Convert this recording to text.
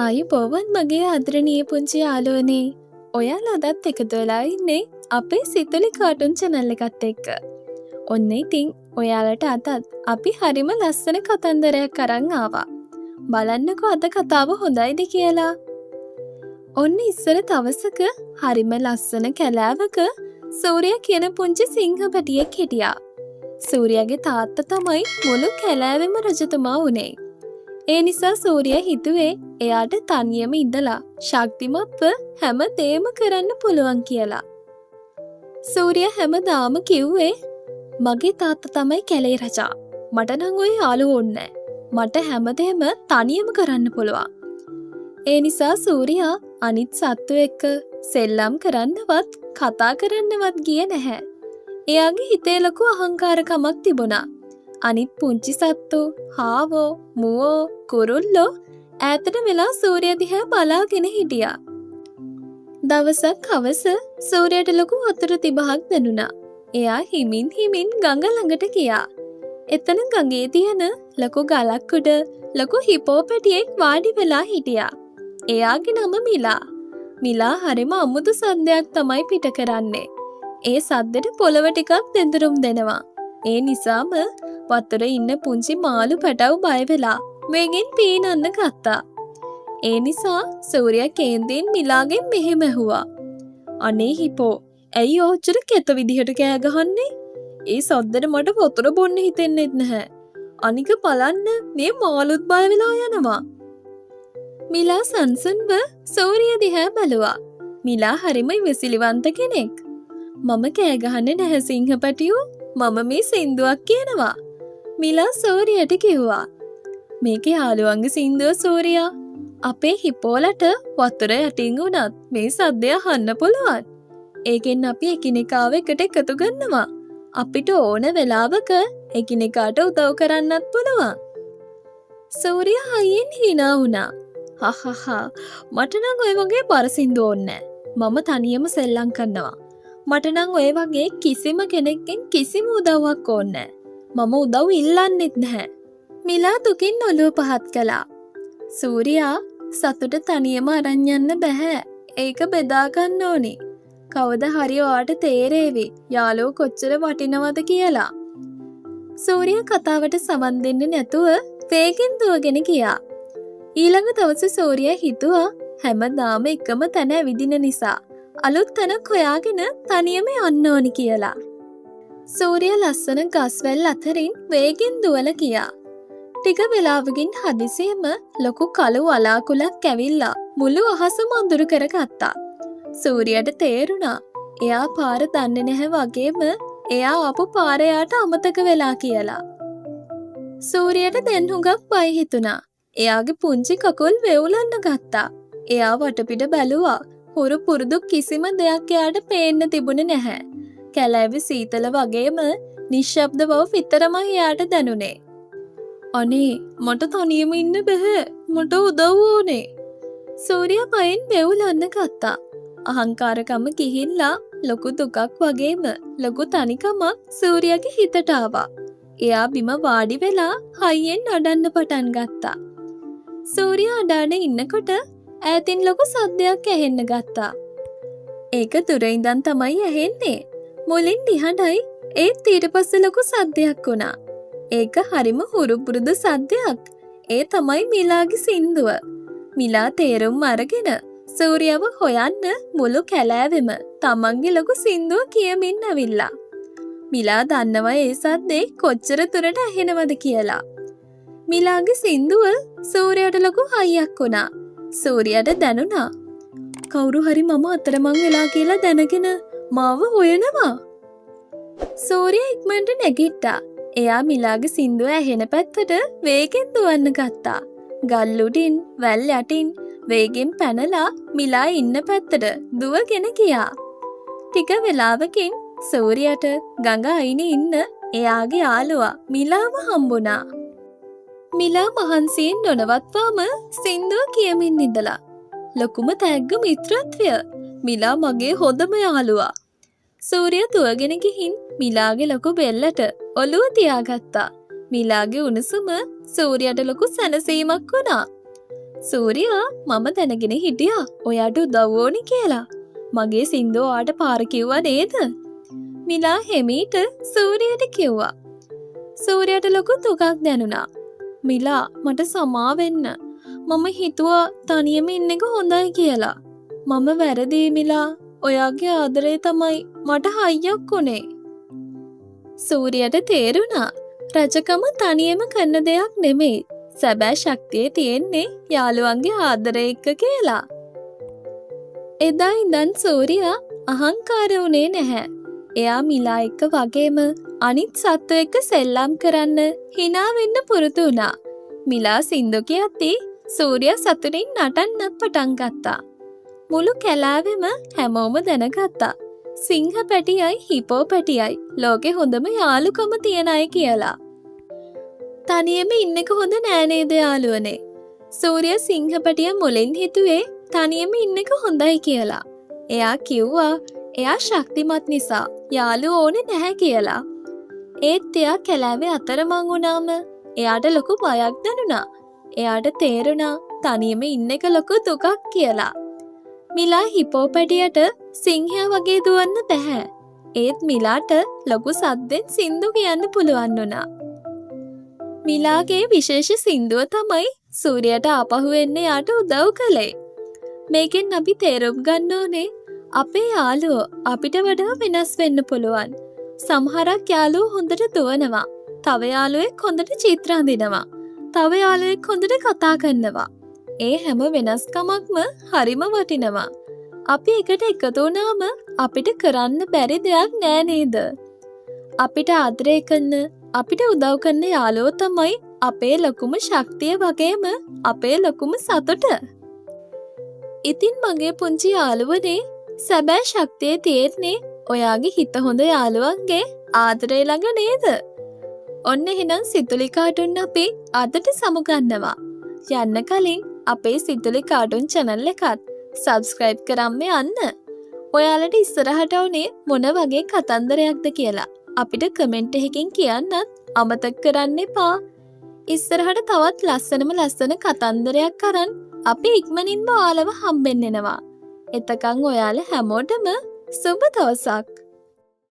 ආයුබෝවන් මගේ ආදරණීය පුංචි යාළුවනේ. ඔයාලා අදත් එකතු වෙලා ඉන්නේ අපේ සිතුලි කාටුන් channel එකත් එක්ක. ඔන්න ඉතින් ඔයාලට අදත් අපි හරිම ලස්සන කතන්දරයක් අරන් ආවා. බලන්නකෝ අද කතාව හොඳයිද කියලා. ඔන්න ඉස්සර දවසක හරිම ලස්සන කැලෑවක සූර්යා කියන පුංචි සිංහ පැටියෙක් හිටියා. සූර්යාගේ තාත්තා තමයි මුළු කැලෑවෙම රජතුමා වුණේ. ඒ නිසා සූර්යා හිතුවේ එයාට තනියම ඉඳලා ශක්තිමත්ව හැම දේම කරන්න පුළුවන් කියලා. සූර්යා හැමදාම කිව්වේ මගේ තාත්තා තමයි කැලේ රජා. මට නම් ඔය යාළුවෝ ඕනේ නැහැ. මට හැමදේම තනියම කරන්න පුළුවන්. ඒ නිසා සූර්යා අනිත් සත්තු එක්ක සෙල්ලම් කරන්නවත් කතා කරන්නවත් ගියේ නැහැ. එයාගේ හිතේ ලොකු අහංකාරකමක් තිබුණා. අනිත් පුංචි සත්තු, හාවෝ, මුවෝ, කුරුල්ලෝ ඈතට වෙලා සූර්යා දිහා බලාගෙන හිටියා. දවසක් හවස සූර්යාට ලොකු වතුර තිබහක් දැනුණා. එයා හිමින් ගඟ ළඟට ගියා. එතන ගඟේ තියෙන ලොකු ගලක් උඩ ලොකු හිපෝ පැටියෙක් වාඩි වෙලා හිටියා. එයාගේ නම මිලා. මිලා හරිම අමුතු සද්දයක් තමයි පිට කරන්නේ. ඒ සද්දෙට පොළව ටිකක් දෙඳුරුම් දෙනවා. ඒ නිසාම වතුරේ ඉන්න පුංචි මාළු පැටව් බය වෙලා වෙගෙන් පීනන්න ගත්තා. ඒ නිසා සූර්යා කේන්දෙන් මිලාගෙන් මෙහෙම ඇහුවා. අනේ හිපෝ, ඇයි ඔච්චර කැත විදිහට කෑ ගහන්නේ? ඒ සද්දෙට මට වතුර බොන්න හිතෙන්නේ නැහැ. අනික බලන්න මේ මාළුත් බය වෙලා යනවා. මිලා සන්සන්ව සූර්යා දිහා බැලුවා. මිලා හරිම ඉවසිලිවන්ත කෙනෙක්. මම කෑ ගහන්නේ නැහැ සිංහ පැටියෝ. මම මේ සින්දුවක් කියනවා. මිලා සූර්යාට කිව්වා. මේකේ යාළුවන්ගේ සින්දුව සූර්යා. අපේ හිපෝලට වතුර යටින් උනත් මේ සද්දය අහන්න පුළුවන්. ඒකෙන් අපි එකිනෙකාව එකට එකතු කරනවා. අපිට ඕන වෙලාවක එකිනෙකාට උදව් කරන්නත් පුළුවන්. සූර්යා හයියෙන් hina වුණා. හහහා, මට නම් ඔය වගේ බර සින්දු ඕනේ නැහැ. මම තනියම සෙල්ලම් කරනවා. මට නම් ඔය වගේ කිසිම කෙනෙක්ගෙන් කිසිම උදව්වක් ඕනේ නැහැ. මම උදව් ඉල්ලන්නෙත් නැහැ. මිලා දුකින් ඔළුව පහත් කළා. සූර්යා සතුට තනියම අරන් යන්න බෑ. ඒක බෙදා ගන්න ඕනේ. කවදා හරි ඔයාට තේරෙවි යාළුවෝ කොච්චර වටිනවද කියලා. සූර්යා කතාවට සමන් දෙන්නේ නැතුව වේගෙන් දුවගෙන ගියා. ඊළඟ දවසේ සූර්යා හිතුවා හැමදාම එකම තැන ඇවිදින නිසා අලුත් තැනක් හොයාගෙන තනියම යන්න ඕනි කියලා. සූර්යා ලස්සන ගස්වැල් අතරින් වේගෙන් දුවලා ගියා. ටික වෙලාවකින් හදිසියෙම ලොකු කළු වලාකුළක් ඇවිල්ලා මුළු අහසම අඳුරු කරගත්තා. සූර්යාට තේරුණා එයා පාර දන්නේ නැහැ වගේම එයා ආපු පාර එයාට අමතක වෙලා කියලා. සූර්යාට දැන් හුඟක් බය හිතුණා. එයාගේ පුංචි කකුල් වෙවුලන්න ගත්තා. එයා වටපිට බැලුවා. හුරු පුරුදු කිසිම දෙයක් එයාට පේන්න තිබුණේ නැහැ. කැලෑවේ සීතල වගේම නිශ්ශබ්ද බව විතරමයි එයාට දැනුනේ. අනේ, මට තනියම ඉන්න බෑ. මට උදව් ඕනේ. සූර්යා පයෙන් වෙවුලන්න ගත්තා. අහංකාරකම ගිහිල්ලා ලොකු දුකක් වගේම ලොකු තනිකමක් සූර්යාගේ හිතට ආවා. එයා බිම වාඩි වෙලා හයියෙන් අඬන්න පටන් ගත්තා. සූර්යා අඬන ඉන්නකොට ඈතින් ලොකු සද්දයක් ඇහෙන්න ගත්තා. ඒක දුර ඉඳන් තමයි ඇහෙන්නේ. මුලින් නිහඬයි, ඒත් ඊට පස්සේ ලොකු සද්දයක් වුණා. ඒක හරිම හුරුපුරුදු සද්දයක්. ඒ තමයි මිලාගේ සින්දුව. මිලා තේරුම් අරගෙන සූර්යාව හොයන්න මුළු කැලෑවෙම තමන්ගේ ලොකු සින්දුව කියමින් ඇවිල්ලා. මිලා දන්නවා ඒ සද්දේ කොච්චර දුරට ඇහෙනවද කියලා. මිලාගේ සින්දුව සූර්යාට ලොකු හයියක් වුණා. සූර්යාට දැනුණා කවුරු හරි මම අතරමං වෙලා කියලා දැනගෙන මාව හොයනවා. සූර්යා ඉක්මනට නැගිට්ටා. එයා මිලාගේ සින්දුව ඇහෙන පැත්තට වේගෙන් දුවන්න ගත්තා. ගල් උඩින් වැල් යටින් වේගෙන් පැනලා මිලා ඉන්න පැත්තට දුවගෙන ගියා. ටික වෙලාවකින් සූර්යාට ගඟ අයිනේ ඉන්න එයාගේ යාළුවා මිලාව හම්බුණා. මිලා මහන්සියෙන් නොනවත්වාම සින්දුව කියමින් ඉඳලා. ලොකුම තෑග්ග මිත්‍රත්වය. මිලා මගේ හොඳම යාළුවා. සූර්යා දුවගෙන ගිහින් මිලාගේ ලොකු බෙල්ලට ඔළුව තියාගත්තා. මිලාගේ උණුසුම සූර්යාට ලොකු සැනසීමක් වුණා. සූර්යා මම දැනගෙන හිටියා ඔයාට උදව් ඕනි කියලා. මගේ සින්දුව ඔයාට පාර කිව්වා නේද? මිලා හෙමීට සූර්යාට කිව්වා. සූර්යාට ලොකු දුකක් දැනුණා. මිලා මට සමා වෙන්න. මම හිතුවා තනියම ඉන්න එක හොඳයි කියලා. මම වැරදි මිලා. ඔයාගේ ආදරේ තමයි මට හයියක් උනේ. සූර්යාට තේරුණා රජකම තනියම කරන දෙයක් නෙමෙයි. සැබෑ ශක්තිය තියෙන්නේ යාළුවන්ගේ ආදරය එක්ක කියලා. එදා ඉඳන් සූර්යා අහංකාර වුණේ නැහැ. එයා මිලා එක්ක වගේම අනිත් සත්තු එක්ක සෙල්ලම් කරන්න hina වෙන්න පුරුදු වුණා. මිලා සින්දු කියද්දී සූර්යා සතුටින් නටන්නත් පටන් ගත්තා. මුළු කැලෑවෙම හැමෝම දැනගත්තා. සිංහ පැටියයි හිපෝ පැටියයි ලෝකේ හොඳම යාළුකම තියන අය කියලා. තනියම ඉන්න එක හොඳ නෑ නේද යාළුවනේ? සූර්යා සිංහ පැටියා මුලින් හිතුවේ තනියම ඉන්න එක හොඳයි කියලා. එයා කිව්වා එයා ශක්තිමත් නිසා යාළුවෝ ඕනේ නැහැ කියලා. ඒත් එයා කැලෑවේ අතරමං වුණාම එයාට ලොකු බයක් දැනුණා. එයාට තේරුණා තනියම ඉන්න එක ලොකු දුකක් කියලා. මිලා හිපෝ පැටියට සිංහයා වගේ දුවන්න බැහැ. ඒත් මිලාට ලොකු සද්දෙන් සින්දු කියන්න පුළුවන් වුණා. මිලාගේ විශේෂ සින්දුව තමයි සූර්යාට ආපහු එන්න යාට උදව් කළේ. මේකෙන් අපි තේරුම් ගන්න ඕනේ අපේ යාළුවෝ අපිට වඩා වෙනස් වෙන්න පුළුවන්. සමහරක් යාළුවෝ හොඳට දුවනවා. තව යාළුවෙක් හොඳට චිත්‍ර අඳිනවා. තව යාළුවෙක් හොඳට කතා කරනවා. ඒ හැම වෙනස්කමක්ම හරිම වටිනවා. අපි එකට එකතු වුණාම අපිට කරන්න බැරි දෙයක් නෑ නේද? අපිට ආදරය කරන, අපිට උදව් කරන යාළුවෝ තමයි අපේ ලොකුම ශක්තිය වගේම අපේ ලොකුම සතුට. ඉතින් මගේ පුංචි යාළුවනේ සැබෑ ශක්තිය තියෙන්නේ ඔයාගේ හිත හොඳ යාළුවන්ගේ ආදරය ළඟ නේද? ඔන්න එහෙනම් සිතුලි කාටුන් අපි අදට සමුගන්නවා. යන්න කලින් අපේ සිතුලි කාටුන් channel එකත් subscribe කරන්න යන්න. ඔයාලට ඉස්සරහට උනේ මොන වගේ කතන්දරයක්ද කියලා අපිට කමෙන්ට් එකකින් කියන්නත් අමතක කරන්න එපා. ඉස්සරහට තවත් ලස්සන කතන්දරයක් අරන් අපි ඉක්මනින්ම ඔයාලව හම්බෙන්න එනවා. එතකන් ඔයාලා හැමෝටම සුබ දවසක්.